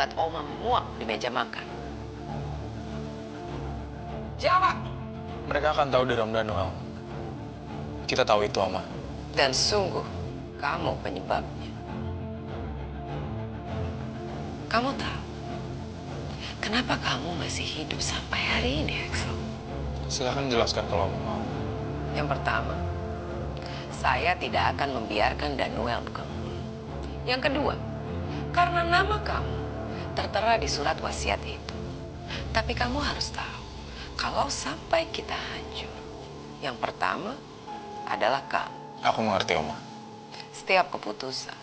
membuat Oma muak di meja makan? Jawab. Mereka akan tahu dari Om Danuel. Kita tahu itu, Oma. Dan sungguh, kamu penyebabnya. Kamu tahu, kenapa kamu masih hidup sampai hari ini, Axel? Silakan jelaskan kalau Oma mau. Yang pertama, saya tidak akan membiarkan Danuel kamu. Yang kedua, karena nama kamu tertera di surat wasiat itu. Tapi kamu harus tahu, kalau sampai kita hancur, yang pertama adalah kamu. Aku mengerti, Oma. Setiap keputusan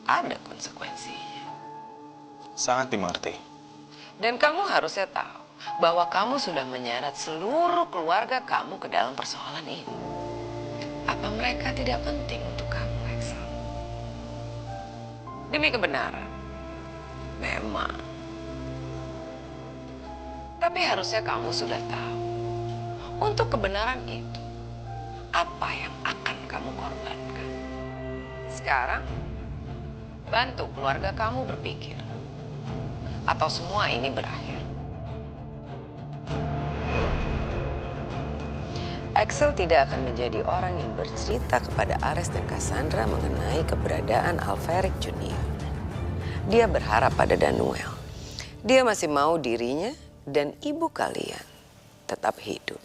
ada konsekuensinya. Sangat dimengerti. Dan kamu harusnya tahu bahwa kamu sudah menyeret seluruh keluarga kamu ke dalam persoalan ini. Apa mereka tidak penting untuk kamu, Axel? Demi kebenaran, memang. Tapi harusnya kamu sudah tahu, untuk kebenaran itu, apa yang akan kamu korbankan. Sekarang, bantu keluarga kamu berpikir. Atau semua ini berakhir. Axel tidak akan menjadi orang yang bercerita kepada Ares dan Cassandra mengenai keberadaan Alferic Junior. Dia berharap pada Danuel. Dia masih mau dirinya dan ibu kalian tetap hidup.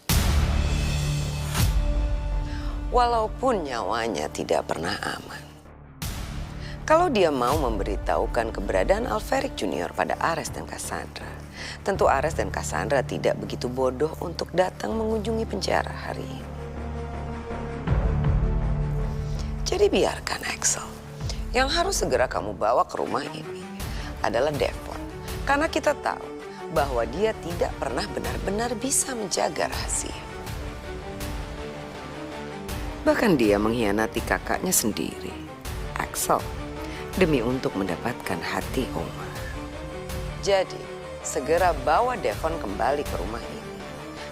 Walaupun nyawanya tidak pernah aman. Kalau dia mau memberitahukan keberadaan Alferic Junior pada Ares dan Cassandra, tentu Ares dan Cassandra tidak begitu bodoh untuk datang mengunjungi penjara hari ini. Jadi biarkan Axel. Yang harus segera kamu bawa ke rumah ini adalah Devon. Karena kita tahu bahwa dia tidak pernah benar-benar bisa menjaga rahasia. Bahkan dia mengkhianati kakaknya sendiri, Axel, demi untuk mendapatkan hati Oma. Jadi, segera bawa Devon kembali ke rumah ini.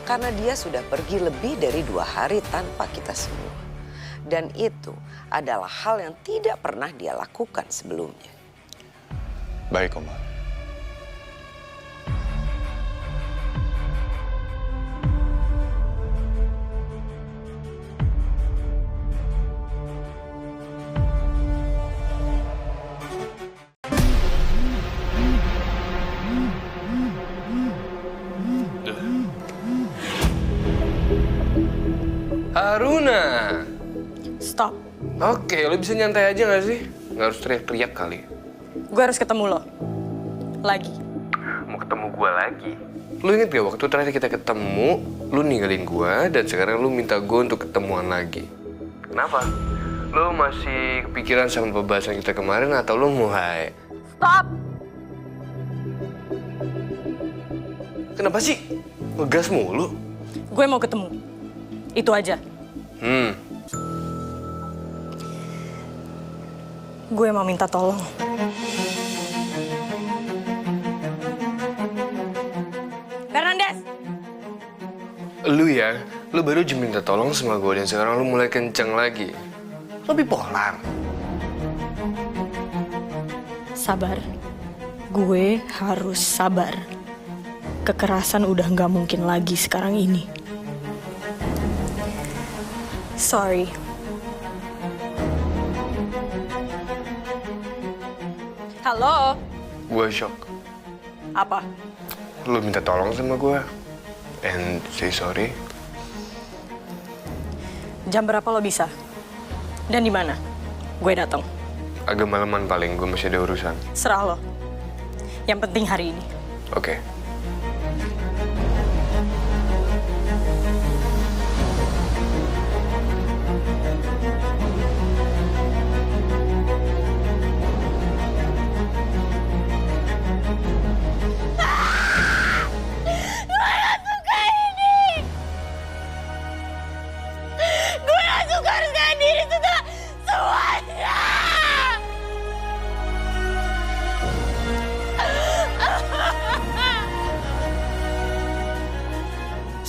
Karena dia sudah pergi lebih dari 2 hari tanpa kita semua. Dan itu adalah hal yang tidak pernah dia lakukan sebelumnya. Baik, Oma. Haruna. Stop. Oke, lo bisa nyantai aja gak sih? Gak harus teriak-teriak kali. Gue harus ketemu lo. Lagi. Mau ketemu gua lagi? Lo inget gak waktu terakhir kita ketemu, lo ninggalin gua dan sekarang lo minta gua untuk ketemuan lagi. Kenapa? Lo masih kepikiran sama pembahasan kita kemarin atau lo mulai? Stop! Kenapa sih? Ngegas mulu? Gue mau ketemu. Itu aja. Gue mau minta tolong. Fernandes! Lu baru aja minta tolong sama gue dan sekarang lu mulai kenceng lagi. Lebih polar. Sabar. Gue harus sabar. Kekerasan udah nggak mungkin lagi sekarang ini. Sorry. Halo? Gue shock. Apa? Lu minta tolong sama gue. And say sorry. Jam berapa lo bisa? Dan di mana? Gue datang. Agak malaman paling, gue masih ada urusan. Serah lo. Yang penting hari ini. Oke.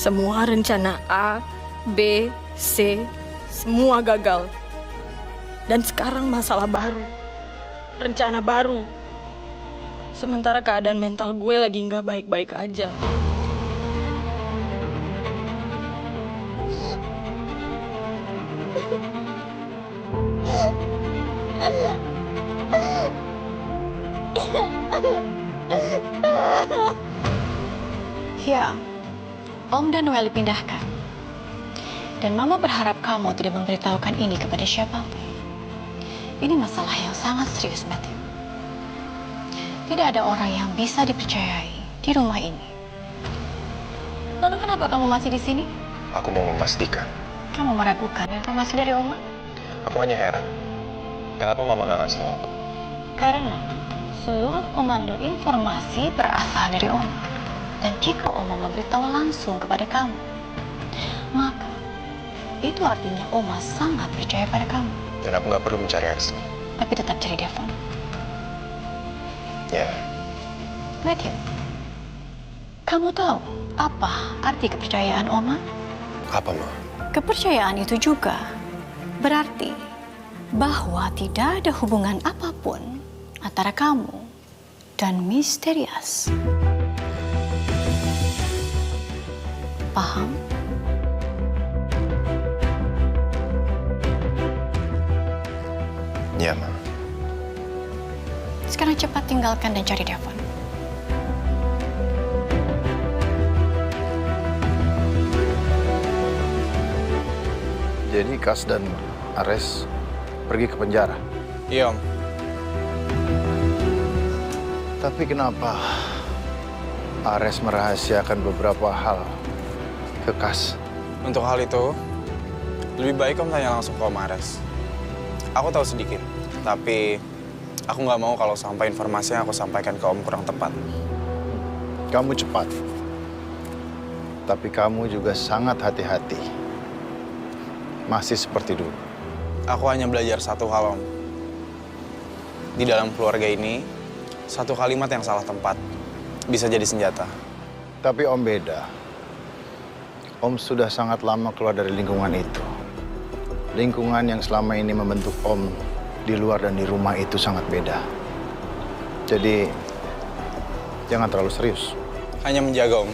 Semua rencana A, B, C, semua gagal. Dan sekarang masalah baru. Rencana baru. Sementara keadaan mental gue lagi nggak baik-baik aja. Ya, Om dan Noel dipindahkan. Dan Mama berharap kamu tidak memberitahukan ini kepada siapapun. Ini masalah yang sangat serius, Matthew. Tidak ada orang yang bisa dipercayai di rumah ini. Lalu kenapa kamu masih di sini? Aku mau memastikan. Kamu meragukan informasi dari Oma? Aku hanya heran. Kenapa Mama gak ngasih tahu aku? Karena seluruh komando informasi berasal dari Oma. Dan jika Oma memberitahu langsung kepada kamu, maka itu artinya Oma sangat percaya pada kamu. Dan aku gak perlu mencari Axel. Tapi tetap cari Devon. Ya, Matthew, kamu tahu apa arti kepercayaan Oma? apa Ma? Kepercayaan itu juga berarti bahwa tidak ada hubungan apapun antara kamu dan Misterius. Paham? Ya Ma. Sekarang cepat tinggalkan dan cari Devon. Jadi Kas dan Ares pergi ke penjara. Iya Om. Tapi kenapa Ares merahasiakan beberapa hal ke Kas? Untuk hal itu, lebih baik Om tanya langsung ke Om Ares. Aku tahu sedikit, tapi aku nggak mau kalau sampai informasi yang aku sampaikan ke Om kurang tepat. Kamu cepat, tapi kamu juga sangat hati-hati. Masih seperti dulu. Aku hanya belajar satu hal, Om. Di dalam keluarga ini, satu kalimat yang salah tempat bisa jadi senjata. Tapi Om beda. Om sudah sangat lama keluar dari lingkungan itu. Lingkungan yang selama ini membentuk Om di luar dan di rumah itu sangat beda. Jadi, jangan terlalu serius. Hanya menjaga, Om.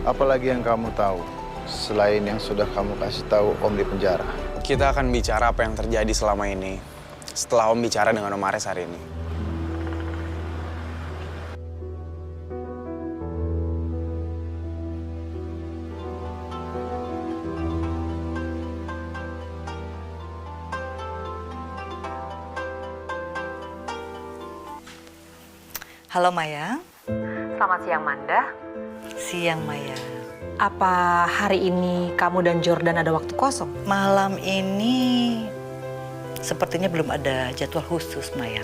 Apalagi yang kamu tahu, selain yang sudah kamu kasih tahu Om di penjara. Kita akan bicara apa yang terjadi selama ini setelah Om bicara dengan Om Ares hari ini. Halo Maya. Selamat siang, Manda. Siang Maya. Apa hari ini kamu dan Jordan ada waktu kosong? Malam ini sepertinya belum ada jadwal khusus Maya.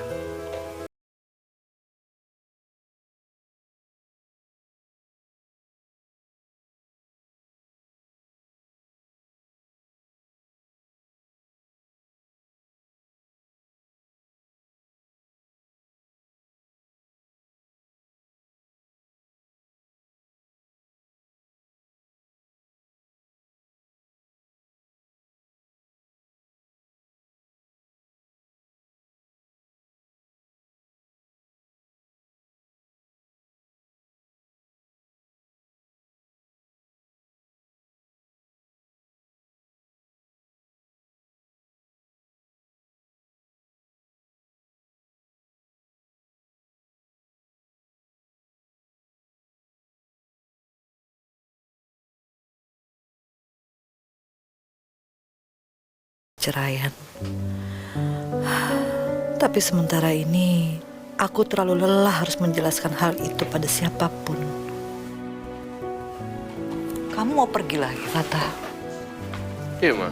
Ceraian. Tapi sementara ini aku terlalu lelah harus menjelaskan hal itu pada siapapun. Kamu mau pergi lagi, Fatah? Iya, Ma.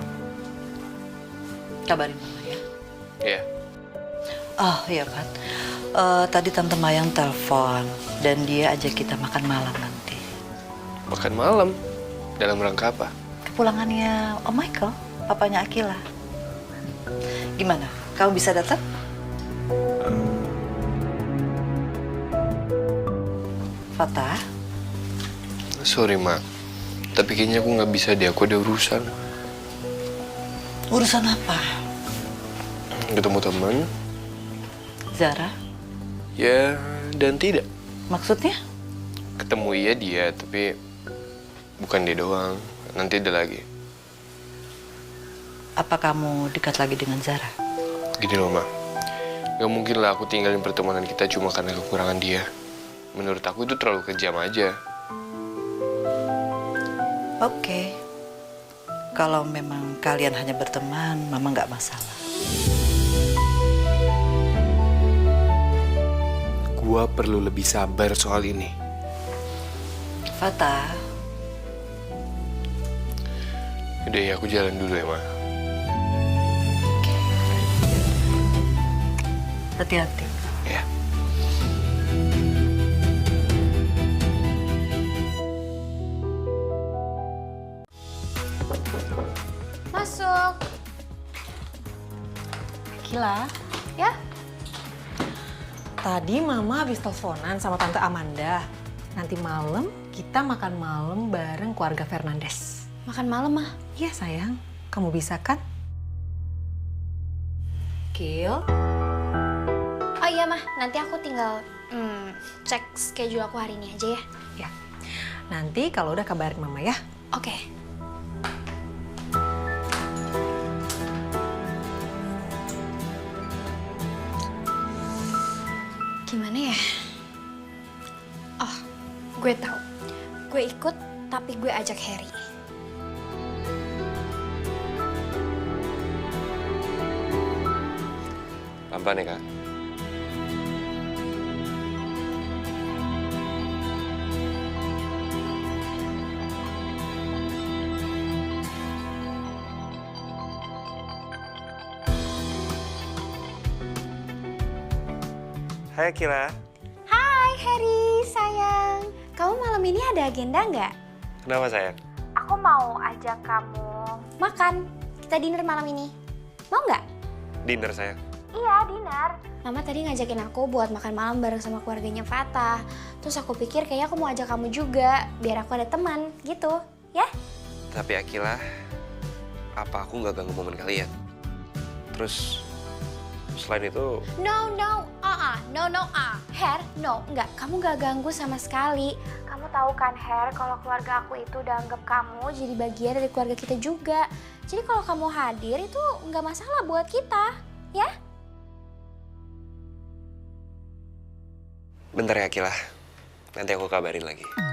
Kabarin Mama ya. Iya. Oh iya, Fat. Tadi Tante Mayang telepon dan dia ajak kita makan malam nanti. Makan malam? Dalam rangka apa? Kepulangannya Om Michael, papanya Akila. Gimana? Kamu bisa datang? Fatah? Sorry, Ma. Tapi kayaknya aku nggak bisa deh. Aku ada urusan. Urusan apa? Ketemu teman. Zara? Ya, dan tidak. Maksudnya? Ketemu iya dia, tapi bukan dia doang. Nanti ada lagi. Apa kamu dekat lagi dengan Zara? Gini loh, Ma. Gak mungkin lah aku tinggalin pertemanan kita cuma karena kekurangan dia. Menurut aku itu terlalu kejam aja. Oke. Kalau memang kalian hanya berteman, Mama nggak masalah. Gua perlu lebih sabar soal ini. Fata, Udah ya, aku jalan dulu ya, Ma. hati-hati. Ya. Masuk. Gila. Ya? Tadi Mama habis teleponan sama Tante Amanda. Nanti malam kita makan malam bareng keluarga Fernandes. Makan malam, Mah. Iya sayang, kamu bisa kan? Kil, Oh iya, Mah. Nanti aku tinggal cek schedule aku hari ini aja ya. ya. Nanti kalau udah kabarin Mama ya. Oke. Gimana ya? Oh, gue tahu. Gue ikut, tapi gue ajak Harry. Pelan-pelan ya, Kak. Hai Akila. Hai Harry, sayang. Kamu malam ini ada agenda nggak? Kenapa sayang? Aku mau ajak kamu makan. Kita dinner malam ini. Mau nggak? Dinner sayang. Iya, dinner. Mama tadi ngajakin aku buat makan malam bareng sama keluarganya Fatah. Terus aku pikir kayaknya aku mau ajak kamu juga, biar aku ada teman, gitu. Ya? Tapi Akila, apa aku nggak ganggu momen kalian? Terus, selain itu, No, Her, no, enggak. Kamu gak ganggu sama sekali. Kamu tahu kan, Her, kalau keluarga aku itu udah anggap kamu jadi bagian dari keluarga kita juga. Jadi kalau kamu hadir itu nggak masalah buat kita, ya? bentar ya Akila. Nanti aku kabarin lagi.